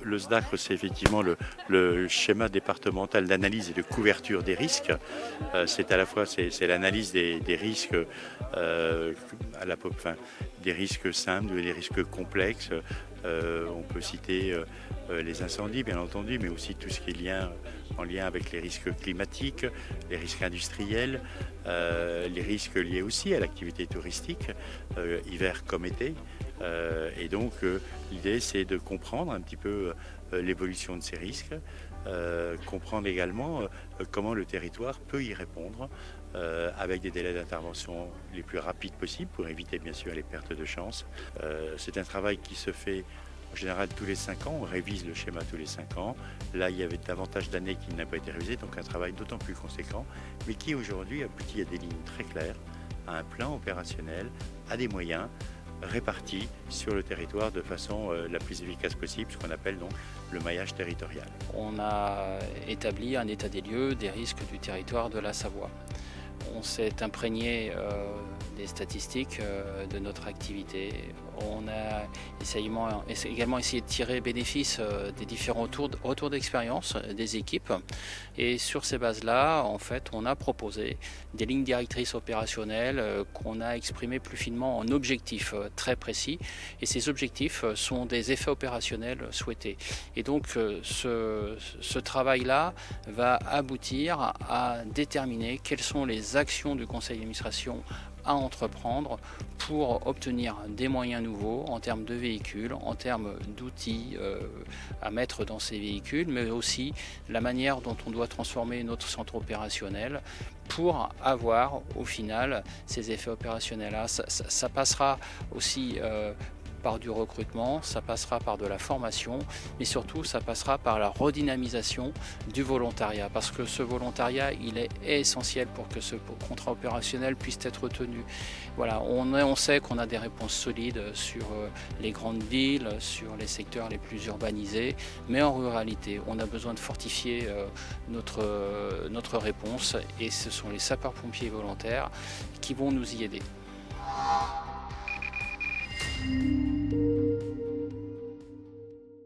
le SDACRE, c'est effectivement le schéma départemental d'analyse et de couverture des risques. C'est à la fois c'est l'analyse des risques des risques simples, des risques complexes. On peut citer les incendies, bien entendu, mais aussi tout ce qui est en lien avec les risques climatiques, les risques industriels, les risques liés aussi à l'activité touristique, hiver comme été. Et donc l'idée c'est de comprendre un petit peu l'évolution de ces risques, comprendre également comment le territoire peut y répondre avec des délais d'intervention les plus rapides possibles pour éviter bien sûr les pertes de chance. C'est un travail qui se fait en général tous les 5 ans, on révise le schéma tous les 5 ans. Là, il y avait davantage d'années qui n'a pas été révisé, donc un travail d'autant plus conséquent, mais qui aujourd'hui aboutit à des lignes très claires, à un plan opérationnel, à des moyens répartis sur le territoire de façon la plus efficace possible, ce qu'on appelle donc le maillage territorial. On a établi un état des lieux des risques du territoire de la Savoie. On s'est imprégné des statistiques de notre activité. On a également essayé de tirer bénéfice des différents retours d'expérience des équipes. Et sur ces bases-là, en fait, on a proposé des lignes directrices opérationnelles qu'on a exprimées plus finement en objectifs très précis. Et ces objectifs sont des effets opérationnels souhaités. Et donc, ce travail-là va aboutir à déterminer quelles sont les actions du conseil d'administration à entreprendre pour obtenir des moyens nouveaux en termes de véhicules, en termes d'outils à mettre dans ces véhicules, mais aussi la manière dont on doit transformer notre centre opérationnel pour avoir au final ces effets opérationnels-là. Ça passera aussi par du recrutement, ça passera par de la formation, mais surtout ça passera par la redynamisation du volontariat, parce que ce volontariat il est essentiel pour que ce contrat opérationnel puisse être tenu. Voilà, on sait qu'on a des réponses solides sur les grandes villes, sur les secteurs les plus urbanisés, mais en ruralité on a besoin de fortifier notre réponse, et ce sont les sapeurs-pompiers volontaires qui vont nous y aider.